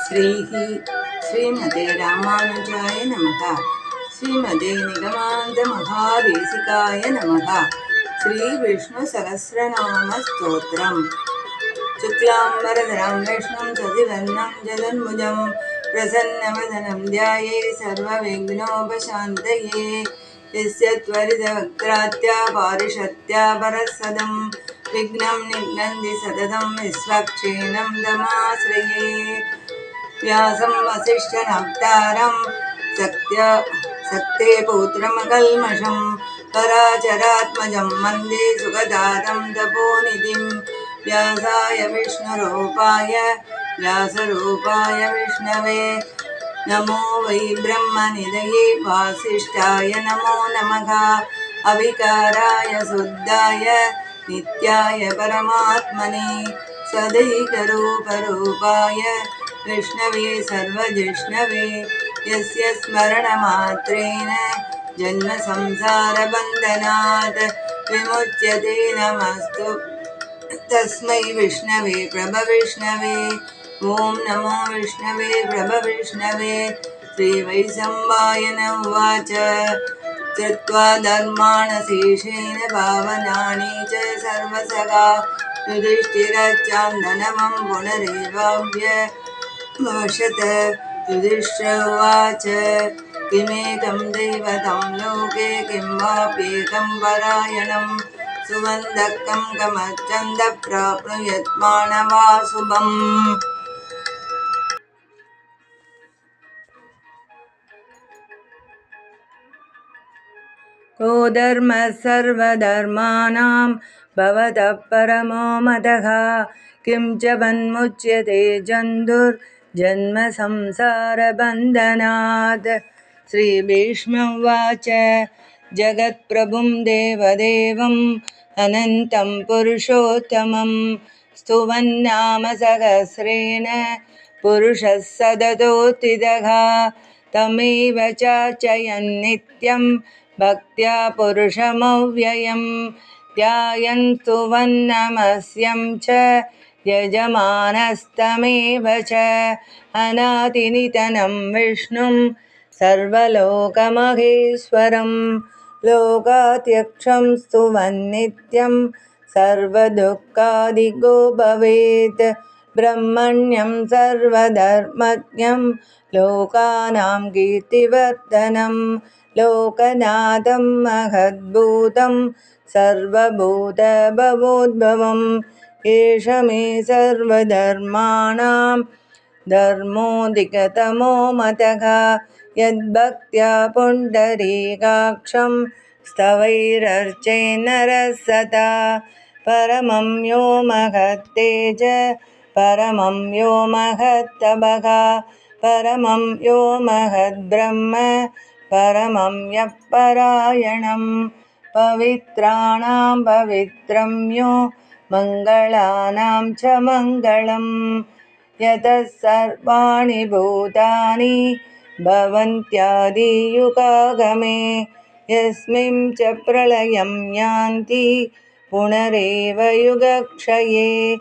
श्रीमते रामानुजाय नमः। श्रीमते निगमान्तमहादेशिकाय नमः। श्रीविष्णुसहस्रनामस्तोत्रम्। शुक्लाम्बरधरं विष्णुं शशिवर्णं चतुर्भुजं प्रसन्नवदनं ध्यायेत् सर्वविघ्नोपशान्तये। यस्य त्वरितवक्त्रात्या पारिषत्या परःसदं विघ्नं निघ्नन्ति सततं विश्वक्षेणं तमाश्रये। व्यासं वसिष्ठनप्तारं सक्ते पौत्रमकल्मषं पराचरात्मजं वन्दे सुखदातं तपोनिधिं। व्यासाय व्यासरूपाय विष्णवे नमो वै ब्रह्मनिधये वासिष्ठाय नमो नमः। अविकाराय शुद्धाय नित्याय परमात्मने सदैकरूपरूपाय विष्णवे सर्वजिष्णवे। यस्य स्मरणमात्रेण जन्मसंसारबन्धनात् विमुच्यते। नमस्तु तस्मै विष्णवे प्रभविष्णवे। ॐ नमो विष्णवे प्रभविष्णवे। श्रीवैशम्पायन उवाच कृत्वा धर्मान् शेषेण पावनानि च सर्वसखा युधिष्ठिरश्चान्दनमं पुनरेवाभ्यभाषत। युधिष्ठिर उवाच किमेकं दैवतं लोके किं वाप्येकं परायणं सुबन्धकं कमच्छन्दः प्राप्नुयात् मानवः शुभम्। को धर्मः सर्वधर्माणां भवतः परमो मतः। किं च वन्मुच्यते जन्तुर्जन्मसंसारबन्धनात्। श्रीभीष्म उवाच जगत्प्रभुं देवदेवम् अनन्तं पुरुषोत्तमं स्तुवन्नाम सहस्रेण पुरुषः सततोत्थितः। तमेव चार्चयन् नित्यं भक्त्या पुरुषमव्ययं ध्यायन् स्तुवन्नमस्यं च यजमानस्तमेव च। अनादिनिधनं विष्णुं सर्वलोकमहेश्वरं लोकाध्यक्षं स्तुवन्नित्यं सर्वदुःखादिगो भवेत्। ब्रह्मण्यं सर्वधर्मज्ञं लोकानां कीर्तिवर्धनं लोकनाथं महद्भूतं सर्वभूतभवोद्भवम्। एष मे सर्वधर्माणां धर्मोऽधिकतमो मतः। यद्भक्त्या पुण्डरीकाक्षं स्तवैरर्चेन्नरः सदा। परमं यो महत्तेज परमं यो महत्तपः परमं यो महद्ब्रह्म परमं यः परायणं। पवित्राणां पवित्रं यो मङ्गलानां च मङ्गलं। यतः सर्वाणि भूतानि भवन्त्यादियुगागमे यस्मिन् च प्रलयं यान्ति पुनरेव युगक्षये।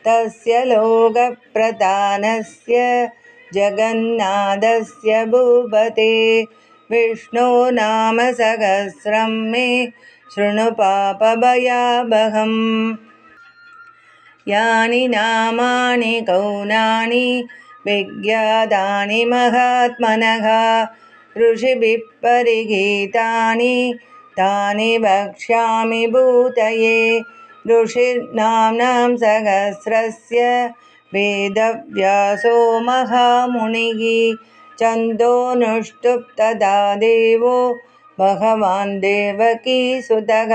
तस्य लोकप्रधानस्य जगन्नाथस्य भूपते विष्णो नाम सहस्रं मे शृणु पापभयावहम्। यानि नामानि गौणानि विज्ञातानि महात्मनः ऋषिभिः परिगीतानि तानि वक्ष्यामि भूतये। ऋषिर्नाम्नां सहस्रस्य वेदव्यासो महामुनिः छन्दोनुष्टुप् तथा देवो भगवान् देवकीसुतः।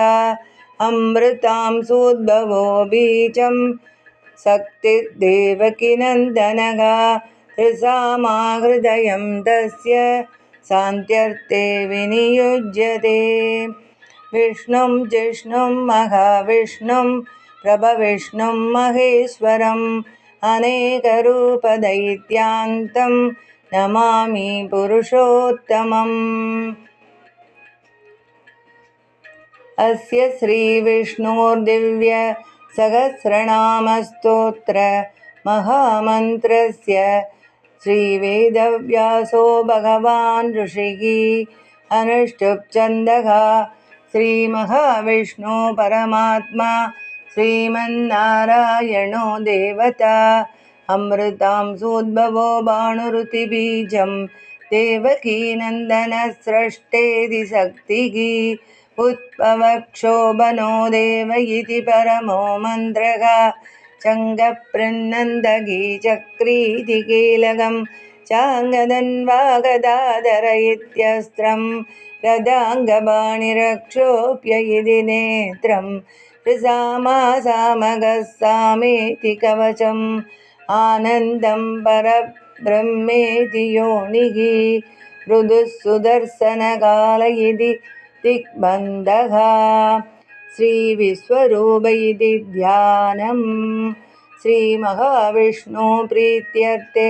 अमृतां सोद्भवो बीजं शक्तिर्देवकीनन्दनः हृसामा हृदयं तस्य शान्त्यर्थे विनियुज्यते। विष्णुं जिष्णुं महाविष्णुं प्रभविष्णुं महेश्वरम् अनेकरूपदैत्यान्तं नमामि पुरुषोत्तमम्। अस्य श्रीविष्णोर्दिव्य सहस्रनामस्तोत्र महामन्त्रस्य श्रीवेदव्यासो भगवान् ऋषिः अनुष्टुप् छन्दः श्रीमहाविष्णु परमात्मा श्रीमन्नारायणो देवता अमृतांसूद्भवो भानुरुतिबीजं देवकी नन्दनस्रष्टेति शक्तिः उत्पवक्षोभनो देव इति परमो मन्त्रः चङ्गप्रन्नन्दगी चक्रीति कीलकं चाङ्गदन्वागदाधर इत्यस्त्रं रदाङ्गबाणिरक्षोप्य इति नेत्रं ऋसामासामगः सामेति कवचम् आनन्दं परब्रह्मेति योनिः मृदुः सुदर्शनकाल इति दिग्बन्धः श्रीविश्वरूप इति ध्यानं श्रीमहाविष्णुप्रीत्यर्थे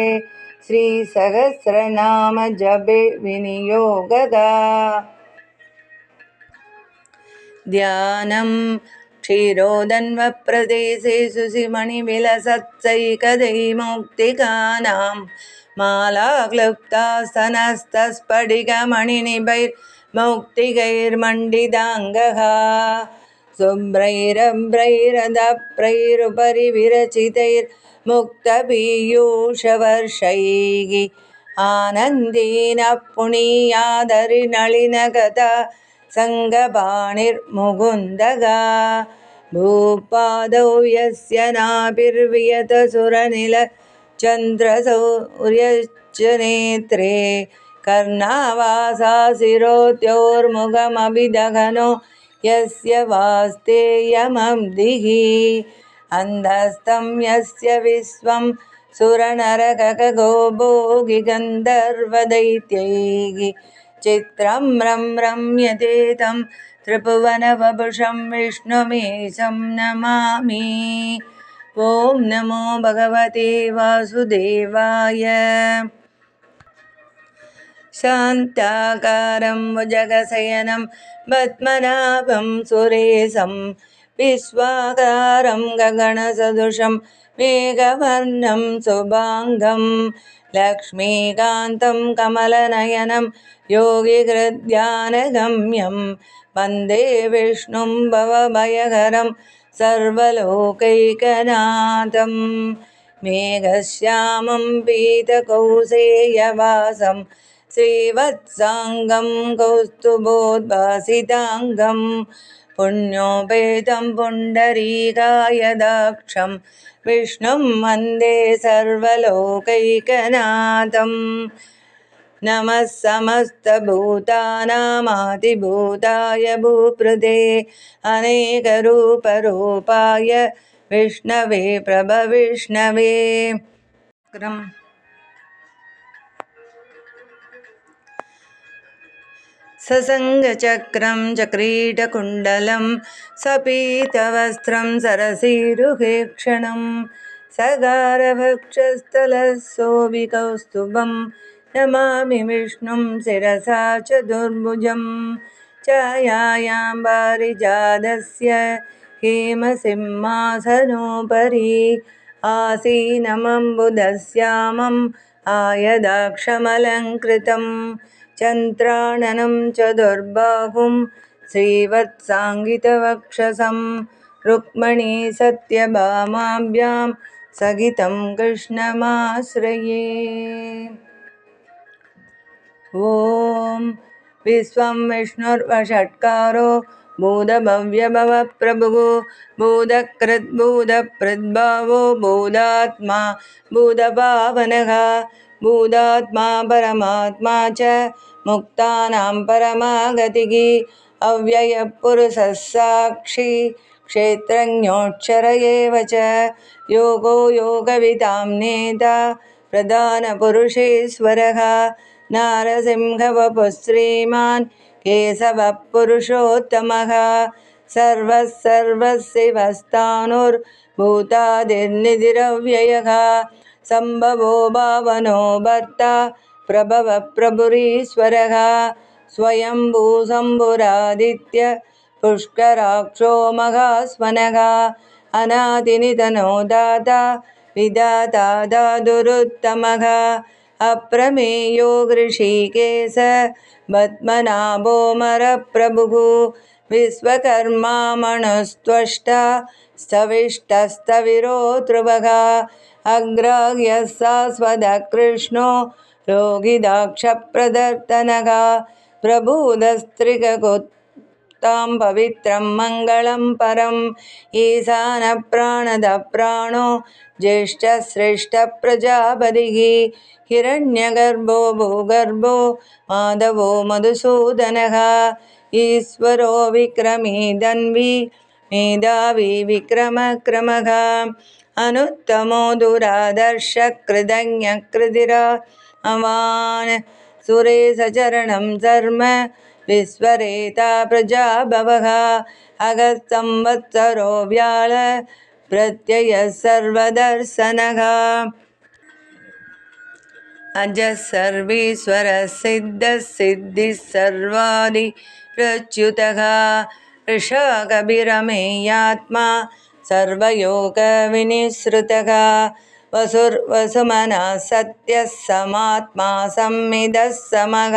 श्रीसहस्रनामजपे विनियोगः ध्यानं क्षीरोदन्वप्रदेशे सुषिमणिविलसत्सैकदैर्मौक्तिकानां मालाक्लुप्तास्तनस्तस्फटिकमणिनिभैर्मौक्तिकैर्मण्डिताङ्गः शुभ्रैरभ्रैरदप्रैरुपरि विरचितैर्मुक्तपीयूषवर्षैः आनन्दीनः पुणीयादरिनलिनगता सङ्गपाणिर्मुकुन्दः भूपादौ यस्य नाभिर्वियतसुरनिलचन्द्रसौर्यश्च नेत्रे कर्णावासाशिरोद्योर्मुखमभिदहनो यस्य वास्तेयमब्धिः अन्धस्थं यस्य विश्वं सुरनरकगोभोगिगन्धर्वदैत्यैः चित्रं रम्यते तं त्रिभुवनवपुषं विष्णुमीशं नमामि। ॐ नमो भगवते वासुदेवाय। शान्ताकारं भुजगशयनं पद्मनाभं सुरेशं विश्वाकारं गगनसदृशं मेघवर्णं शुभाङ्गं लक्ष्मीकान्तं कमलनयनं योगिहृद्यानगम्यं वन्दे विष्णुं भवभयहरं सर्वलोकैकनाथं मेघश्यामं पीतकौसेयवासं श्रीवत्साङ्गं कौस्तुभोद्भासिताङ्गं पुण्योपेतं पुण्डरीकायदाक्षं विष्णुं वन्दे सर्वलोकैकनाथं नमः समस्तभूतानामादिभूताय भूपृते अनेकरूपरूपाय विष्णवे प्रभविष्णवे ससङ्गचक्रं चक्रीटकुण्डलं सपीतवस्त्रं सरसीरुहेक्षणं सगारभक्षस्थलशोभिकौस्तुभं नमामि विष्णुं शिरसा चतुर्भुजं छायायां पारिजातस्य हेमसिंहासनोपरि आसीनमम्बुदश्यामम् आयदाक्षमलङ्कृतं चन्द्राननं चतुर्बाहुं श्रीवत्साङ्गितवक्षसं रुक्मणी सत्यभामाभ्यां सहितं कृष्णमाश्रये। ॐ विश्वं विष्णुर्वषट्कारो भूतभव्यभवप्रभुः भूतकृद्भूतप्रद्भावो भूतात्मा भूतभावनः भूतात्मा परमात्मा च मुक्तानां परमागतिः अव्ययपुरुषः साक्षी क्षेत्रज्ञोऽक्षर एव च योगो योगविदां नेता प्रधानपुरुषेश्वरः नारसिंहवपुः श्रीमान् केशवः पुरुषोत्तमः सर्वः सर्वशिवस्तानुर्भूतादिर्निधिरव्ययः सम्भवो भावनो भर्ता प्रभवः प्रभुरीश्वरः स्वयंभू शम्भुरादित्य पुष्कराक्षो महास्वनः अनादिनिधनो दाता विधाता दातुरुत्तमः अप्रमेयो गृषीकेश पद्मनाभोऽमरप्रभुः विश्वकर्मा मनुस्त्वष्टा स्थविष्टस्थविरो ध्रुवः अग्राह्यः शाश्वतकृष्णो योगिदाक्षप्रदर्तनः प्रबोधस्त्रिगुप्तां पवित्रं मङ्गलं परम् ईशानप्राणदप्राणो ज्येष्ठश्रेष्ठप्रजापतिः हिरण्यगर्भो भूगर्भो माधवो मधुसूदनः ईश्वरो विक्रमी धन्वी मेधावी विक्रमक्रमः अनुत्तमो दुरादर्शकृतज्ञकृतिरावान् सुरेशचरणं धर्म विश्वरेता प्रजाभवः अगस्त्संवत्सरो व्याळ प्रत्ययः सर्वदर्शनः अजः सर्वेश्वरः सिद्धः सिद्धिः सर्वादिप्रच्युतः ऋषाकविरमेयात्मा सर्वयोगविनिःसृतः वसुर्वसुमनः सत्यः समात्मा संविदः समः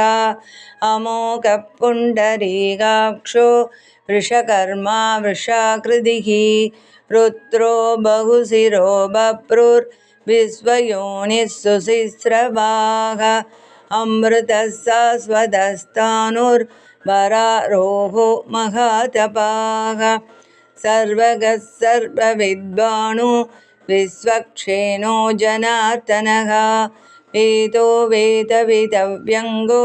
अमोघः पुण्डरीकाक्षो वृषकर्मा वृषाकृतिः रुद्रो बहुशिरो बभ्रुर्विश्वयोनिः सुशिस्रवाः अमृतः शाश्वतस्तानुर्वरारोहो महातपाः सर्वगः सर्वविद्वानो विश्वक्षेणो जनार्दनः वेदो वेदविदव्यङ्गो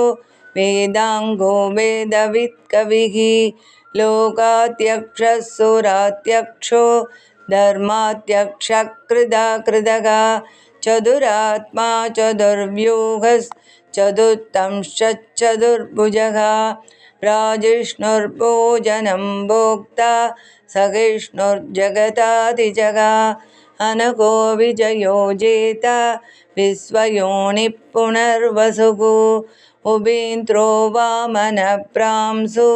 वेदाङ्गो वेदवित्कविः लोकाध्यक्षः सुराध्यक्षो धर्माध्यक्षकृतकृतः चतुरात्मा चतुर्व्यूहश्चतुर्थंश्चतुर्भुजः प्राजिष्णुर्भोजनं भोक्ता सहिष्णुर्जगतातिजः अनको विजयो जेता विश्वयोनिः पुनर्वसुः उपेन्द्रो वामनप्रांसु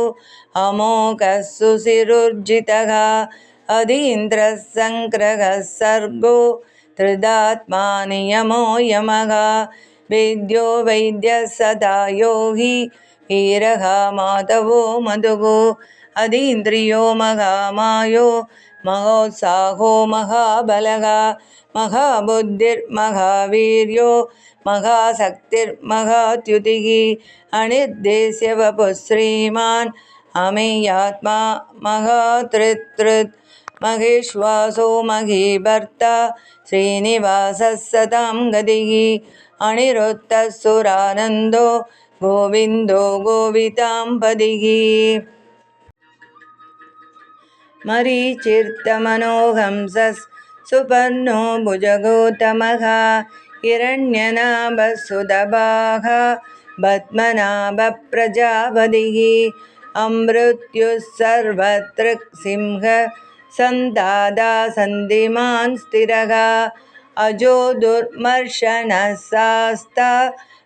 अमोघः सुशिरुर्जितः अधीन्द्रः सङ्ग्रहः सर्गो त्रिदात्मा नियमो यमः वेद्यो वैद्यः सदा योगी वीरः माधवो मधुः अधीन्द्रियो महामायो महोत्साहो महाबलः महाबुद्धिर्महावीर्यो महाशक्तिर्महाद्युतिः अनिर्देश्य वपुः श्रीमान् अमेयात्मा महातृतृत् महेश्वासो महीभर्ता श्रीनिवासः सतां गतिः अनिरुद्धः सुरानन्दो गोविन्दो गोविताम्पदिः मरीचिर्तमनोहंसः सुपर्णो भुजगौतमः हिरण्यनाभः सुदभाः पद्मनाभप्रजापतिः अमृत्युः सर्वतृक्सिंह सन्दादा सन्धिमान् स्थिरः अजो दुर्मर्शनः शास्ता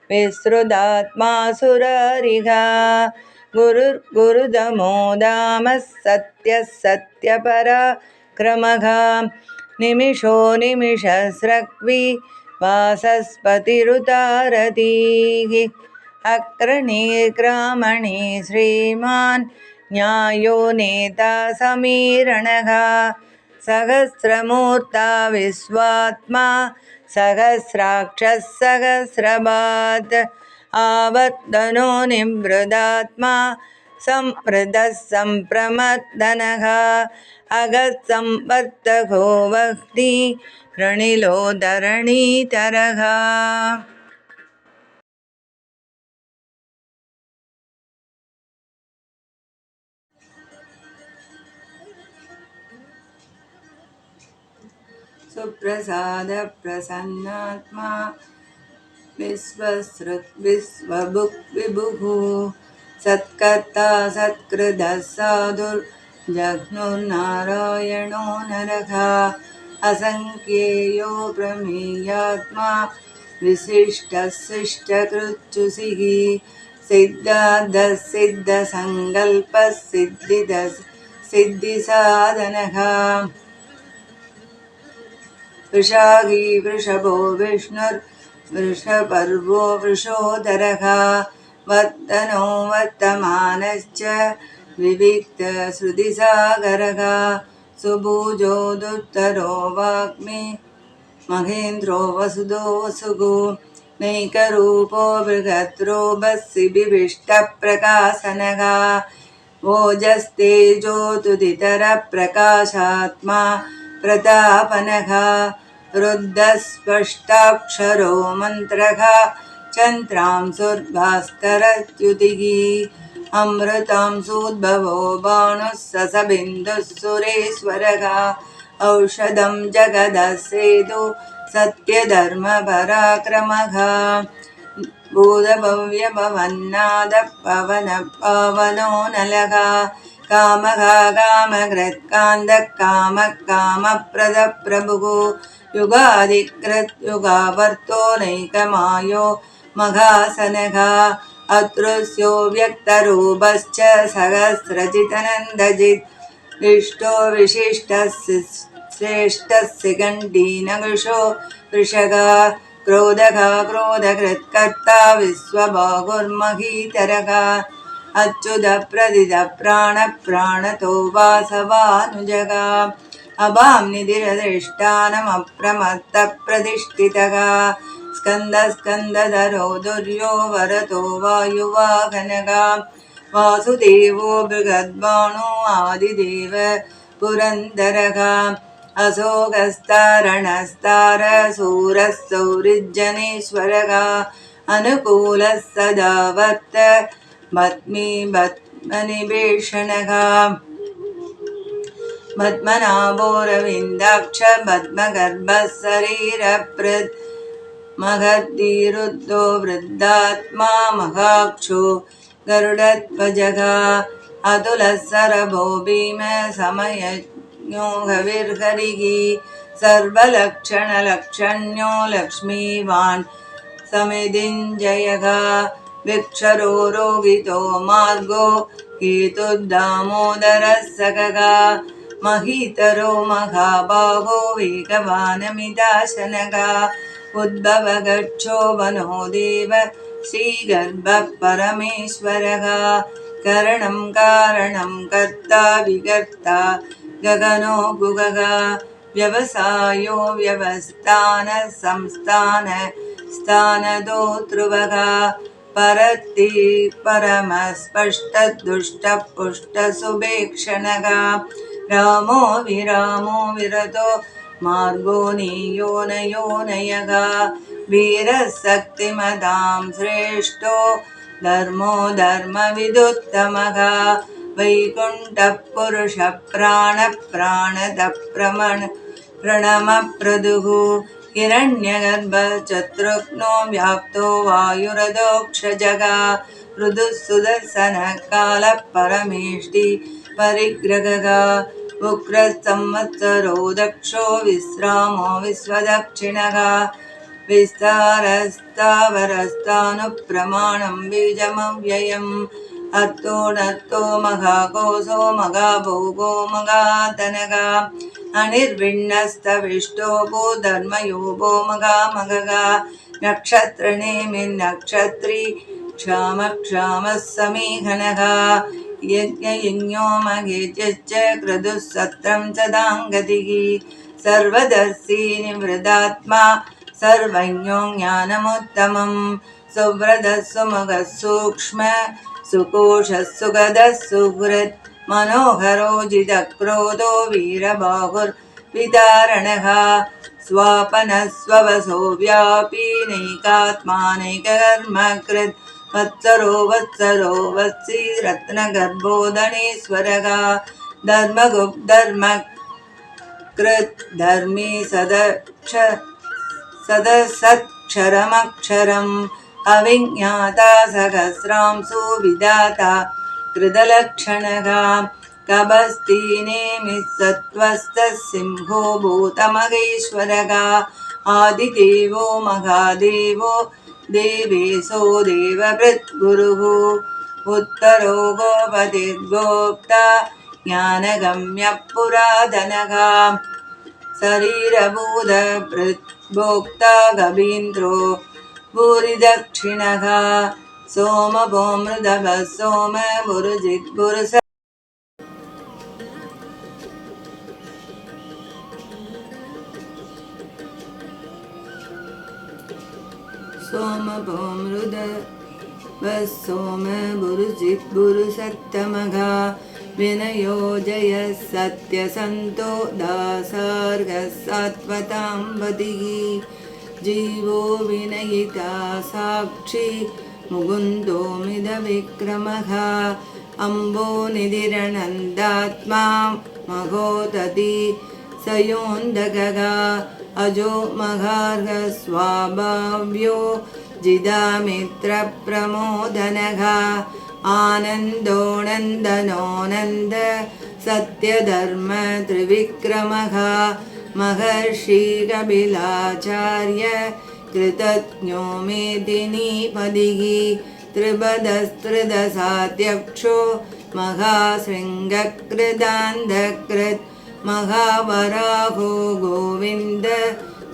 विसृदात्मासुररिः गुरुर्गुरुदमो दामः सत्यः सत्यपराक्रमः निमिषो निमिषस्रग्वी वासस्पतिरुतारतीः अग्रणीर्ग्रामणी श्रीमान् न्यायो नेता समीरणः सहस्रमूर्ता विश्वात्मा सहस्राक्षः सहस्रपात् आवर्तनो निवृदात्मा संवृतः सम्प्रमर्दनः अगस्संवर्तको वह्नि प्रणिलो धरणीतरः सुप्रसाद प्रसन्नात्मा विश्वसृक् विश्वभुक् विभुः सत्कर्ता सत्कृतः साधुर्जघ्नुर्नारायणो नरः असङ्ख्येयो प्रमेयात्मा विशिष्टः शिष्टकृच्युषिः सिद्धार्थः सिद्धसङ्कल्पः सिद्धिसाधनः वृषाही वृषभो विष्णुर् वृषपर्वो वृषोदरः वर्तनो वर्तमानश्च विविक्तश्रुतिसागरः सुभुजो दुत्तरो वाग्मी महेन्द्रो वसुदो वसुगो नैकरूपो बृहद्रोपस्सि विविष्टप्रकाशनः ओजस्तेजोतुदितरप्रकाशात्मा प्रतापनः रुद्धस्पष्टाक्षरो मन्त्रः चन्द्रांशुर्भास्करच्युतिः अमृतांशोद्भवो बाणुः ससबिन्दुः सुरेश्वरः औषधं जगदसेतु सत्यधर्मपराक्रमः भूतभव्यभवन्नादः पवनो नलः कामः कामकृत्कान्तः कामः कामप्रदः प्रभुः युगादिकृत् युगावर्तो नैकमायो मघासनः अतृस्यो व्यक्तरूपश्च सहस्रजितनन्दजित् इष्टो विशिष्टस्य श्रेष्ठस्य गण्डीनकृशो वृषः क्रोधः क्रोधकृत्कर्ता विश्वबाहुर्महीतरः अच्युतप्रदितप्राणप्राणतो वासवानुजः अभाम्निधिरधिष्ठानमप्रमत्तप्रतिष्ठितः स्कन्दस्कन्दधरो दुर्यो वरतो वायुवाहनः वासुदेवो बृहद्बाणो आदिदेव पुरन्दरः अशोकस्तारणस्तारशूरः सौरिज्जनेश्वरः अनुकूलः सदा वर्त पद्मी पद्मनिवेशनः पद्मनाभोरविन्दाक्ष पद्मगर्भः शरीरप्रद् महद्दीरुद्धो वृद्धात्मा महाक्षो गरुडध्वजः अतुलः सरभो भीमसमयज्ञो हविर्हरिः सर्वलक्षणलक्षण्यो लक्ष्मीवान् समिदिञ्जयः विक्षरो रोगितो मार्गो हेतुर्दामोदरः सकः महीतरो महाबाहो वेगवानमिदाशनः उद्भवगच्छो वनो देव श्रीगर्भः परमेश्वरः करणं कारणं कर्ता विकर्ता गगनो गुगः व्यवसायो व्यवस्थानः संस्थान स्थानदो परत्ति परमस्पष्टदुष्टपुष्टसुभेक्षणः रामो विरामो विरतो मार्गो नियोनयोनयः वीरः शक्तिमतां श्रेष्ठो धर्मो धर्मविदुत्तमः वैकुण्ठः पुरुषः प्राणः प्रणमप्रदुः हिरण्यगर्भः चतुर्घ्नो व्याप्तो वायुरधोक्षजः ऋतुः सुदर्शनः कालः परमेष्टि परिग्रहः उग्रसंवत्सरो दक्षो विश्रामो विश्वदक्षिणः विस्तारस्तावरस्तानुप्रमाणं बीजमव्ययम् अर्थो महाकोशो महाभोगो महाधनः अनिर्विण्णस्तविष्टो भूधर्मयोगो महामगः नक्षत्रनेमिर्नक्षत्री क्षामः समीहनः यज्ञो महेज्यश्च क्रतुः सत्रं सदाङ्गतिः सर्वदर्शी निवृदात्मा सर्वज्ञो ज्ञानमुत्तमं सुव्रतः सुमुखः सूक्ष्म सुकोशः सुगदः सुहृत् मनोहरो जितक्रोधो वीरबाहुर्विदारणः स्वापनः स्ववसो व्यापी नैकात्मानैककर्मकृत् वत्सरो वत्सी रत्नगर्भो धनेश्वरः धर्मकृत् धर्मी सदसत्क्षरमक्षरम् अविज्ञाता सहस्रांशु विधाता कृतलक्षणः कबस्तीनेमिः सत्त्वस्तः सिंहो भूतमहेश्वरः आदिदेवो महादेवो देवेशो देवभृद्गुरुः उत्तरो गोपतिर्गोप्ता ज्ञानगम्यः पुरातनः शरीरभूतभृद्भोक्ता गवीन्द्रो भूरिदक्षिणः सोमभो मृदभः सोम भुरुजिद्भुरुस सोमभो मृदभः सोम भुरुजिद्भुरुसत्तमघा विनयो जयः सत्यसन्तो दासार्गः सात्वतां वदिः जीवो विनयिता साक्षी मुकुन्दो मिदविक्रमः अम्बो निधिरनन्दात्मा महोदधि सयोन्दगः अजो मघार्घस्वाभाव्यो जिदामित्रप्रमोदनः आनन्दोऽनन्दनोऽनन्द सत्यधर्म त्रिविक्रमः महर्षि कपिलाचार्य कृतज्ञो मेदिनीपदिः त्रिपदस्त्रिदशाध्यक्षो महाशृङ्गकृदान्धकृत् महावराहो गोविन्द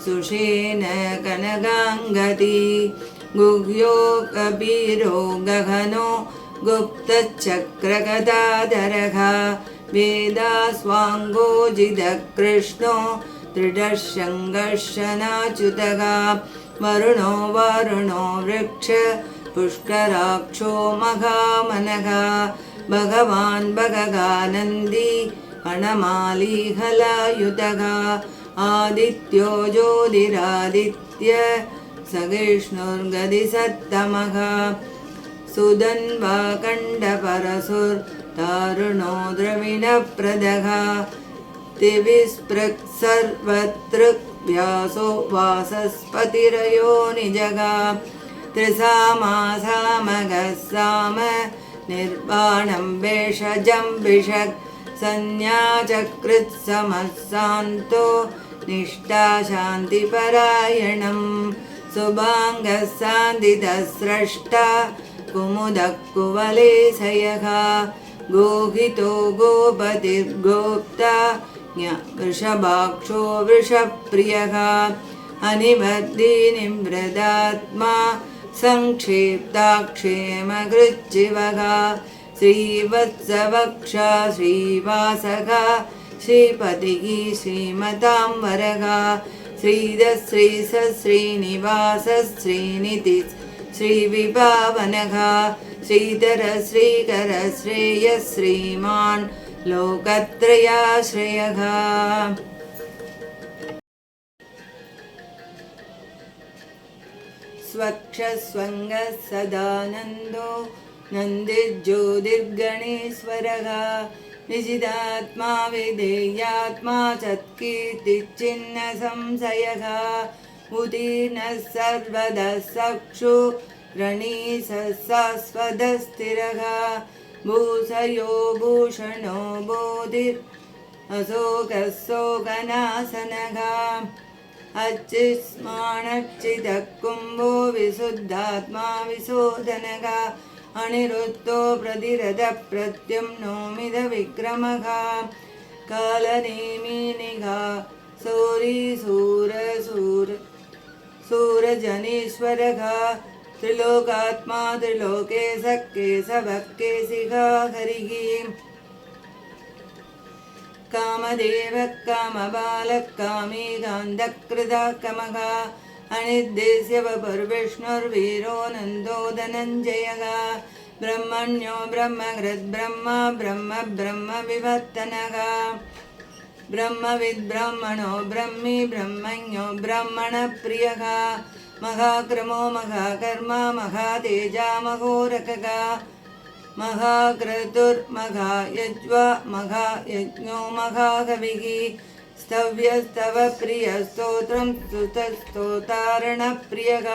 सुषेण कनकाङ्गदी गुह्यो कबीरो गहनो गुप्तचक्रगदाधरः वेदास्वाङ्गोजितकृष्णो दृढशङ्घर्षणाच्युतः वरुणो वृक्ष पुष्कराक्षो महामनः भगवान् भगगानन्दी वनमालीहलायुतः आदित्यो ज्योतिरादित्य सहिष्णुर्गदिसत्तमः सुदन्वाकण्डपरसुर्तारुणो द्रविणप्रदः दिविस्पृक्सर्वतृक्व्यासो वासस्पतिरयो निजः त्रिसामासामगः साम निर्वाणं भेषजं भिषक् संज्ञाचकृत्समस्सान्तो निष्ठा शान्तिपरायणं सुभाङ्गः सान्दितः स्रष्टा कुमुदः कुवलेशयः गोहितो गोपतिर्गोप्ता वृषभाक्षो वृषप्रियः अनिवर्धिनिवृदात्मा संक्षेप्ताक्षेमकृच्छिवः श्रीवत्सवक्षा श्रीवासः श्रीपतिः श्रीमतां वरः श्रीधश्रीश्रीनिवासः श्रीनिधिः श्रीविभावनः श्रीधर श्रीकर श्रेयः श्रीमान् लोकत्रयाश्रयः स्वक्षस्वङ्गः सदानन्दो नन्दिज्योतिर्गणेश्वरः निजिदात्मा विधेयात्मा चत्कीर्तिचिह्नसंशयः उदीर्णः सर्वदा चक्षु रणीसशाश्वतस्थिरः भूषयो भूषणो बोधिर् अशोकः शोकनाशनः अर्चिस्मानर्चितः कुम्भो विशुद्धात्मा विशोधनः अनिरुद्धो प्रतिरथः प्रद्युम्नो मिदविक्रमः कालनेमिनिघा सूरजनीश्वरः त्रिलोकात्मा त्रिलोकेशः केशवः केशिखा हरिः कामदेवः कामबालः कामी गान्धकृतः अनिर्देश्य वपुर्विष्णुर्वीरो नन्दो धनञ्जयः ब्रह्मण्यो ब्रह्मकृद्ब्रह्मा ब्रह्म ब्रह्मविवर्तनः ब्रह्मविद्ब्रह्मणो ब्रह्मी ब्रह्मण्यो ब्रह्मणप्रियः महाक्रमो महाकर्मा महातेजा महोरकः महाक्रतुर्महायज्वा महायज्ञो महाकविः स्तव्यस्तव प्रियस्तोत्रं स्तुतस्तोतारणप्रियः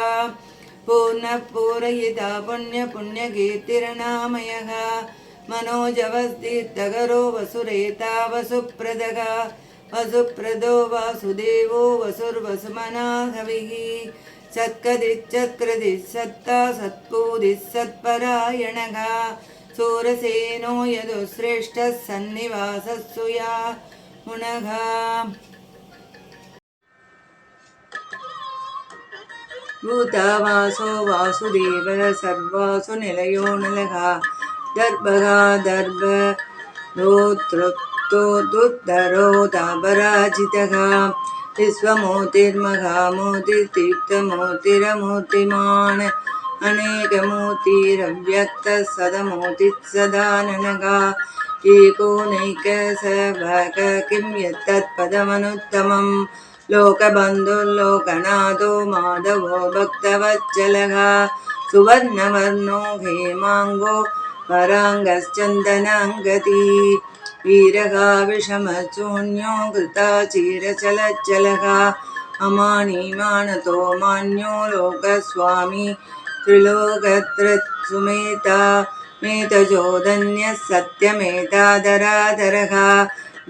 पूर्णः पूरयिता पुण्यपुण्यकीर्तिर्नामयः मनोजवस्तीर्थकरो वसुरेता वसुप्रदः वसुप्रदो वासुदेवो वसुर्वसुमना कविः सत्कदिच्चत्कृदिः सत्ता सत्पूदिः सत्परायणः सूरसेनो यदुश्रेष्ठः सन्निवासः सुया मुनः भूतवासो वासुदेव सर्वासु निलयो नलः दर्भगा दर्भदोत्तरो दाबराजितः विश्वमूर्तिर्महामूर्तितीर्थमूर्तिरमूर्तिमान् अनेकमूर्तिरव्यक्तः सदमूर्तिः एकोनैकसभक किं यत्तत्पदमनुत्तमं लोकबन्धुर्लोकनाथो माधवो भक्तवत्सलः सुवर्णवर्णो हेमाङ्गो वराङ्गश्चन्दनाङ्गती वीरगा विषमशून्यो घृताचीरचलच्चलः अमानिमानतो मान्यो लोकस्वामी त्रिलोकत्रत्सुमेता मेतजोधन्यः सत्यमेतादराधरः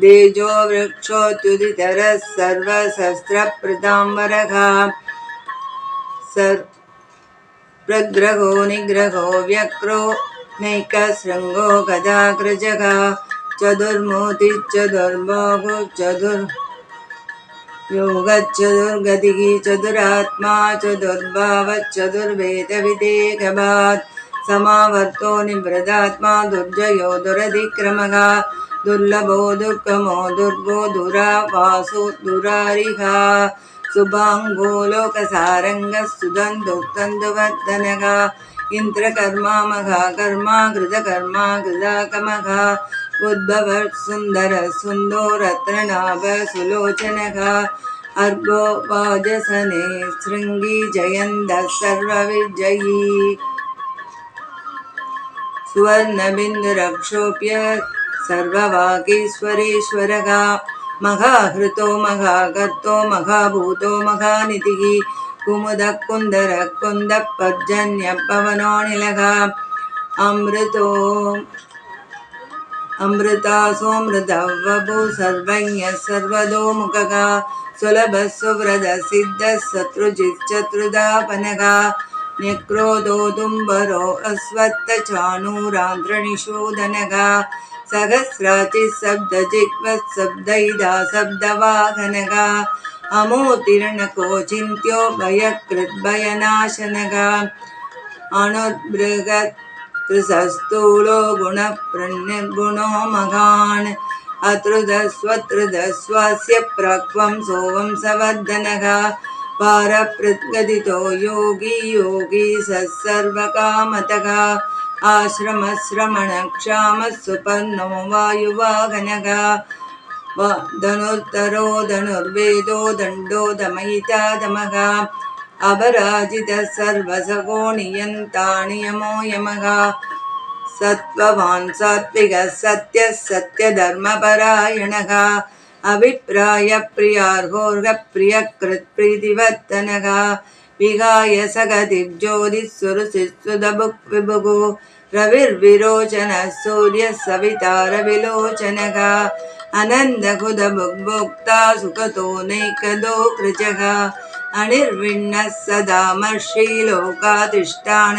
देजो वृक्षोत्युदितरः सर्वशस्त्रप्रदाम्बरः प्रग्रहो निग्रहो व्यक्रो नैकशृङ्गो गदाग्रजः चतुर्मूर्तिश्चतुर्बाहु चतुर्योगश्चतुर्गतिः चतुरात्मा चतुर्भावश्चतुर्वेदविदेकभात् समावर्तो निवृदात्मा दुर्जयो दुरधिक्रमः दुर्लभो दुर्गमो दुर्गो दुरावासो दुरारिः सुभाङ्गो लोकसारङ्गः सुदन्तुवर्धनः इन्द्रकर्मा मघाकर्मा कृतकर्मा कृताकमः उद्भवः सुन्दरः सुन्दो रत्ननाभ सुलोचनः अर्गो वाजसने शृङ्गी जयन्तः सर्वविजयी सुवर्णबिन्दुरक्षोप्य सर्ववागीश्वरेश्वरः महाहृतो महाकर्तो महाभूतो महानिधिः कुमुदः कुन्दरः कुन्दः पर्जन्यः पवनोऽनिलः अमृतासोऽमृतः वपुः सर्वज्ञः सर्वतोमुखः सुलभः सुव्रतः सिद्धः शत्रुजिच्चतुर्धापनः न्यक्रोधो तुम्बरो अश्वत्थचाणूरान्ध्रनिषूदनः सहस्राचिः शब्दजिह्वः शब्दैदा शब्दवाहनः अमूर्तिर्नको चिन्त्यो भयकृद्भयनाशनः अणुर्बृहत् कृशस्थूलो गुणप्रणिर्गुणो महान् अतृदस्वतृदस्वास्य प्राक्वंसो वंशवर्धनः पारपृद्गदितो योगी योगी सर्वकामतः आश्रमश्रमणक्षामः सुपर्णो वायुवाहनः धनुर्धरो धनुर्वेदो दण्डो दमयिता दमः अपराजितः सर्वसखो नियन्ता नियमो यमः सत्त्ववान् सात्विकः सत्यः सत्यधर्मपरायणः अभिप्राय प्रियार्होर्गप्रियकृत्प्रीतिवर्तनः विहाय सगतिर्ज्योतिःसुरसित्सुदभुक्विभुः रविर्विरोचनः सूर्यः सविता रविलोचनः अनन्दकुदभुग्भोक्ता सुखतो नैकदो कृचः अनिर्विण्णः सदा मर्षीलोकाधिष्ठान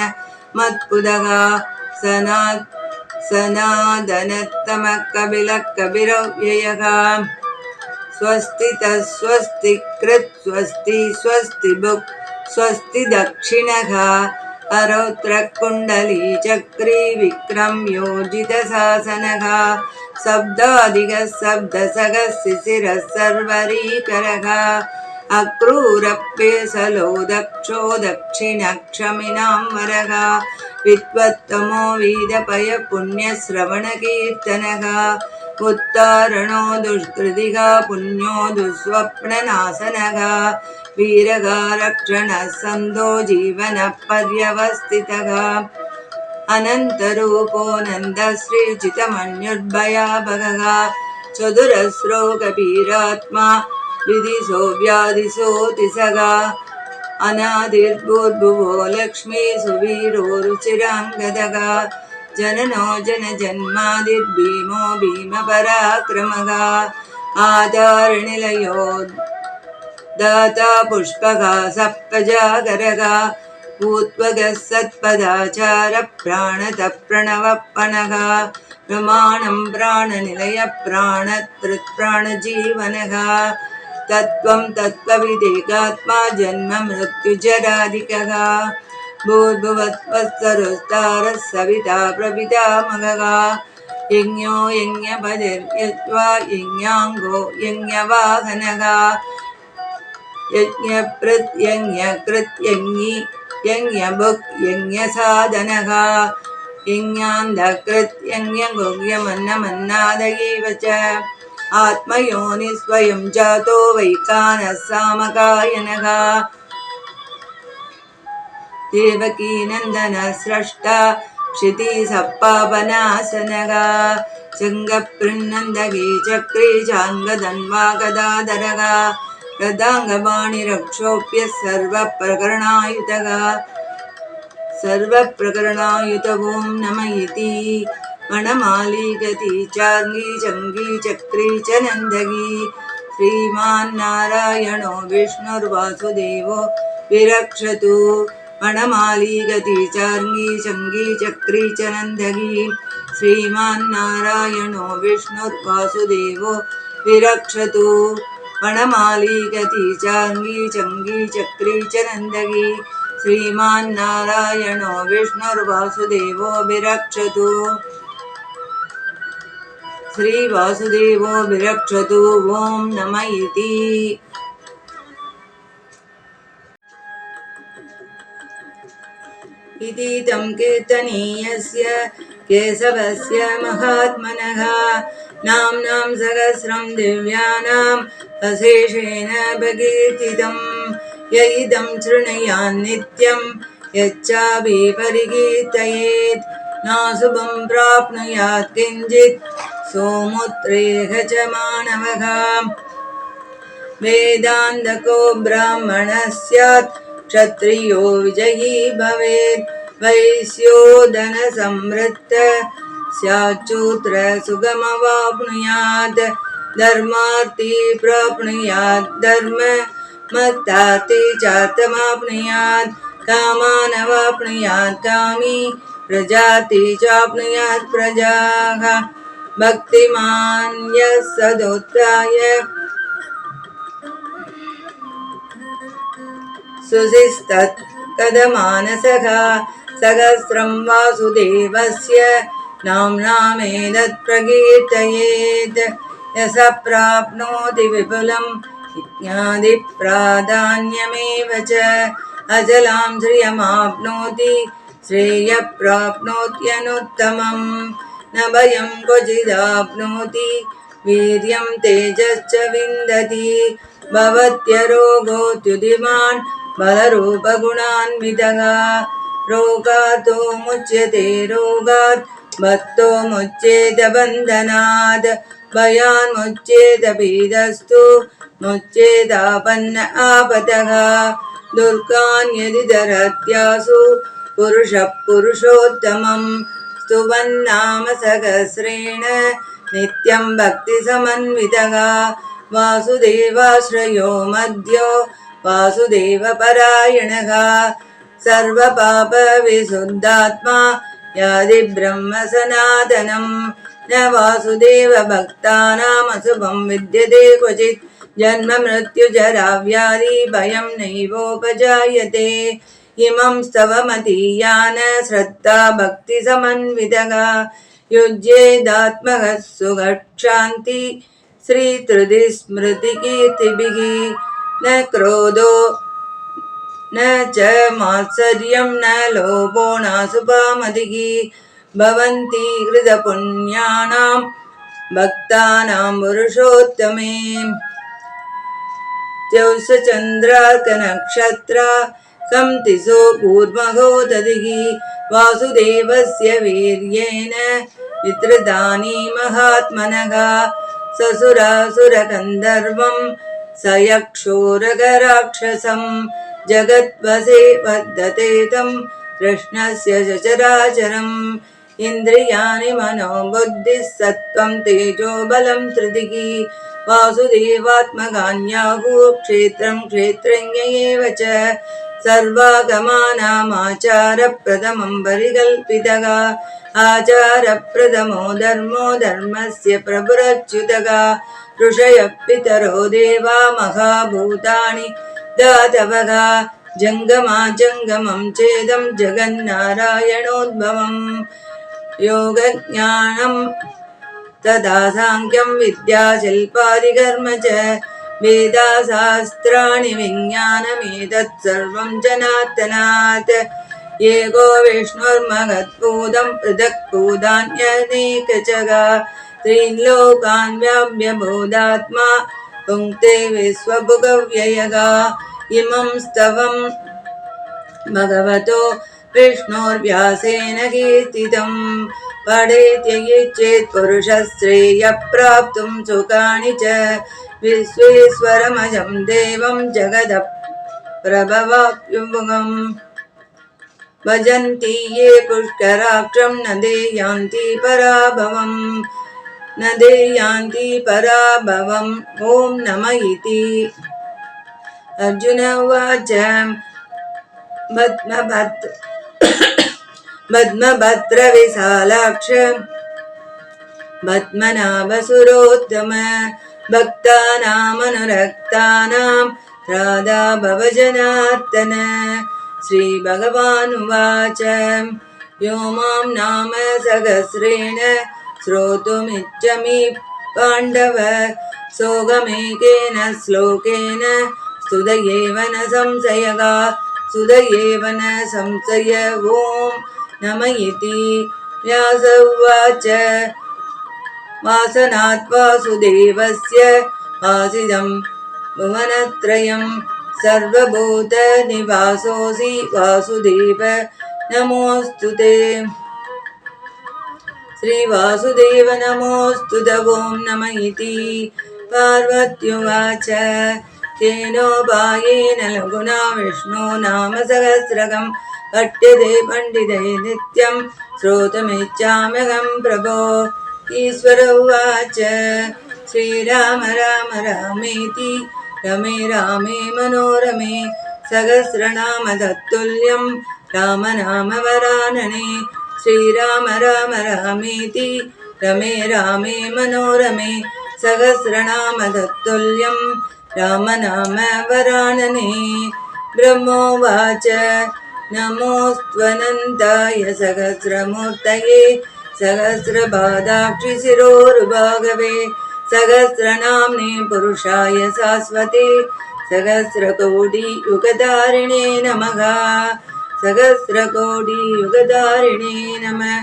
मत्पुदः सनातनतमः कपिलः कपिरव्ययः स्वस्तितः स्वस्तिकृत् स्वस्ति स्वस्तिभुक् स्वस्ति दक्षिणः अरौत्रकुण्डली चक्री विक्रम योजितशासनः शब्दादिगः शब्दसगः शिशिरः सर्वरीकरः अक्रूरप्येसलो दक्षो दक्षिणक्षमिनां वरः विद्वत्तमो वीदपय पुण्यश्रवणकीर्तनः उत्तारणो दुष्कृतिः पुण्यो दुःस्वप्ननाशनः वीरगा रक्षणः सन्तो जीवनः पर्यवस्थितः अनन्तरूपोऽनन्दश्रीचितमन्युर्भयाभगः चतुरस्रो कबीरात्मा विदिशो व्याधिशोऽतिसः अनादिर्भूर्भुवो लक्ष्मी सुवीरो रुचिराङ्गदः जननो जनजन्मादिर्भीमो भीमपराक्रमः आधारनिलयो दाता पुष्पः सप्तजागरः भूत्वगः सत्पदाचार प्राणतः प्रणवपनः प्रमाणं प्राणनिलय प्राणतृत्प्राणजीवनः तत्त्वं तत्त्वविदेकात्मा जन्म मृत्युजराधिकः भूर्भुवस्वः सविता प्रपितामहः यज्ञो यज्ञपतिर्यज्वा यज्ञाङ्गो यज्ञवाहनः यज्ञकृत् यज्ञकृत् यज्ञभुक् यज्ञसाधनः यज्ञान्धकृत् यज्ञगुह्यमन्नमन्नादयैव च आत्मयोनि स्वयं जातो वैकानः सामगायनः देवकीनन्दनः स्रष्टा क्षितिसप्पापनासनः शङ्खपृन्नन्दगे चक्रे चाङ्गधन्वा गदाधरः रदाङ्गवाणिरक्षोभ्य सर्वप्रकरणायुत ॐ नम इति वनमाली गति चार्गी चङ्गी चक्री च नन्दगी श्रीमान्नारायणो विष्णुर्वासुदेवो विरक्षतु वनमाली गति चार्गी चङ्गी चक्री च नन्दगी श्रीमान्नारायणो विष्णुर्वासुदेवो विरक्षतु वनमाली गति चार्गी चङ्गी चक्री च नन्दगी श्रीमान्नारायणो विष्णुर्वासुदेवो विरक्षतु श्रीवासुदेवो विरक्षतु ॐ नम इति इति तं कीर्तनीयस्य केशवस्य महात्मनः नाम्नां सहस्रं दिव्यानाम् अशेषेण प्रकीर्तितं य इदं शृणुयान् नित्यं यच्चाभिपरिकीर्तयेत् नाशुभं प्राप्नुयात् किञ्चित् सोमुत्रेह च मानवः वेदान्तको ब्राह्मणः स्यात् क्षत्रियो विजयी भवेत् वैश्यो धनसमृद्धः स्याच्चूत्र सुखमवाप्नुयात् धर्मार्थी प्राप्नुयात् धर्म मत्तार्थी चार्थमाप्नुयात् कामानवाप्नुयात् कामी प्रजाति चाप्नुयात् प्रजाः भक्तिमान् यः सदोत्थाय सुशिस्तत् कदमानसः सहस्रं वासुदेवस्य नाम्नामेतत् प्रकीर्तयेत् यस प्राप्नोति विपुलं ज्ञातिप्राधान्यमेव च अचलां श्रियमाप्नोति श्रेयः प्राप्नोत्यनुत्तमम् न भयं क्वचिदाप्नोति वीर्यं तेजश्च विन्दति भवत्यरोगोऽत्युदिमान् बलरूपगुणान्वितः रोगातो मुच्यते रोगात् बद्धो मुच्येत बन्धनात् भयान् मुच्येत भीतस्तु मुच्येदापन्न आपतः दुर्गान् यदि दरत्यासु पुरुषः पुरुषोत्तमम् स्तुवन्नाम सहस्रेण नित्यं भक्तिसमन्वितः वासुदेवाश्रयो मध्यो वासुदेवपरायणः सर्वपापविशुद्धात्मा यादि ब्रह्म सनातनं न वासुदेवभक्तानामशुभं विद्यते क्वचित् जन्म मृत्युजरा व्याधि भयं नैवोपजायते इमं स्तवमतीयान श्रद्धा भक्तिसमन्वितः युज्येदात्मः सुखशान्ति श्रीतृतिस्मृतिकीर्तिभिः न क्रोधो न च मात्सर्यं न लोभो नाशुभामतिः भवन्ति कृतपुण्यानां भक्तानां पुरुषोत्तमे द्यौश्चन्द्रार्कनक्षत्रा कम्तिसो कूर्महो दधिः वासुदेवस्य वीर्येण वितृतानि महात्मनः ससुरासुरगन्धर्वं सयक्षोरगराक्षसं जगद्वसे वर्धते तं कृष्णस्य सचराचरम् इन्द्रियाणि मनोबुद्धिः सत्त्वं तेजो बलं त्रिदिः वासुदेवात्मकान्याहुः क्षेत्रं क्षेत्रज्ञ एव च सर्वागमानामाचारप्रथमं परिकल्पितः आचारप्रथमो धर्मो धर्मस्य प्रभुरच्युतः ऋषयः पितरो देवा महाभूतानि दातवः जङ्गमाजङ्गमं चेदं जगन्नारायणोद्भवम् योगज्ञानं तदा साङ्ख्यं विद्याशिल्पादिकर्म च वेदाशास्त्राणि विज्ञानमेतत् सर्वं जनार्दनात् एको विष्णुर्महत्भूतं पृथक्भूतान्यनेकचः त्रीन् लोकान् व्याप्य भूतात्मा पुङ्क्ते विश्वभुगव्ययः इमं स्तवं भगवतो विष्णोर्व्यासेन कीर्तितं पठेत्ययेच्चेत् पुरुषः श्रेयः प्राप्तुं सुखानि च विश्वेश्वरमजं देवं जगदः प्रभवाप्युमुखम् भजन्ति ये पुष्कराक्षं न देयान्ति पराभवम् ॐ नमः इति अर्जुन उवाच पद्मभद्रविशालाक्ष पद्मनाभसुरोत्तम भक्तानामनुरक्तानां राधा भवजनार्दन श्रीभगवानुवाच यो मां नाम सहस्रेण श्रोतुमिच्छमि पाण्डव सोगमेकेन श्लोकेन स्तुतयेव न संशयः सुदयेव न संशय ॐ नमः इति व्यास उवाच वासनात् वासुदेवस्य वासिदं भुवनत्रयं सर्वभूतनिवासोऽसि वासुदेव नमोऽस्तु ते श्रीवासुदेव नमोऽस्तु ॐ नमः इति पार्वत्युवाच केनोपायेन लघुना विष्णो नाम सहस्रकं पठ्यते पण्डितैः नित्यं श्रोतुमिच्छाम्यहं प्रभो ईश्वर उवाच श्रीराम राम रामेति रमे रामे मनोरमे सहस्रनाम तत्तुल्यं रामनाम वरानने श्रीराम राम रामेति रमे रामे मनोरमे सहस्रनाम तत्तुल्यं रामनाम वरानने ब्रह्मोवाच नमोऽस्त्वनन्ताय सहस्रमूर्तये सहस्रपादाक्षिशिरोरुभागवे सहस्रनाम्ने पुरुषाय शाश्वते सहस्रकोटियुगधारिणे नमः सहस्रकोटियुगधारिणे नमः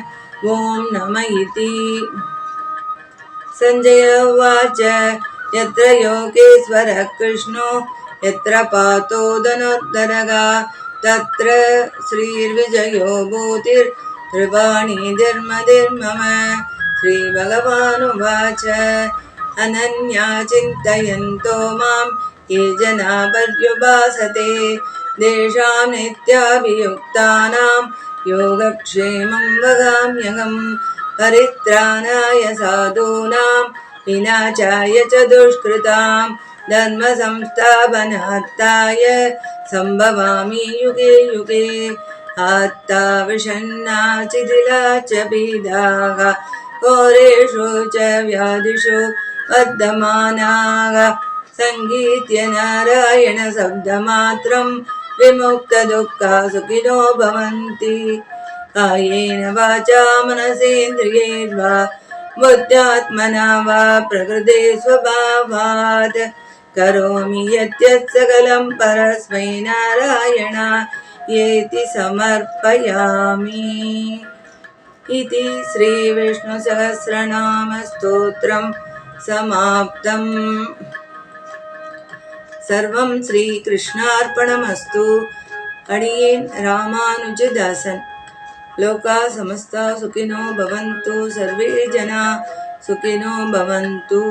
ॐ नमः इति सञ्जय उवाच यत्र योगेश्वरः कृष्णो यत्र पार्थो धनुर्धरः तत्र श्रीर्विजयो भूतिर्नृपाणि धर्मधर्मम श्रीभगवानुवाच अनन्या चिन्तयन्तो मां ये जना पर्युपासते तेषां नित्याभियुक्तानां योगक्षेमं वदाम्यहम् परित्राणाय साधूनां विनाशाय च दुष्कृतां धर्मसंस्थापनार्थाय सम्भवामि युगे युगे आत्ताविषण्णा चिदिला च पीडाः घोरेषु च व्याधिषु वर्धमानाः सङ्गीत्य नारायण शब्दमात्रं विमुक्तदुःखा सुखिनो भवन्ति कायेन वाचा मनसेन्द्रियैर्वा बुद्ध्यात्मना वा प्रकृते स्वभावात् करोमि यद्यत् सकलं परस्मै नारायणायेति समर्पयामि इति श्रीविष्णुसहस्रनामस्तोत्रं समाप्तम्। सर्वं श्रीकृष्णार्पणमस्तु। अडियेन् रामानुजदासन्। लोकाः समस्ता सुखिनो भवन्तु, सर्वे जना सुखिनो भवन्तु।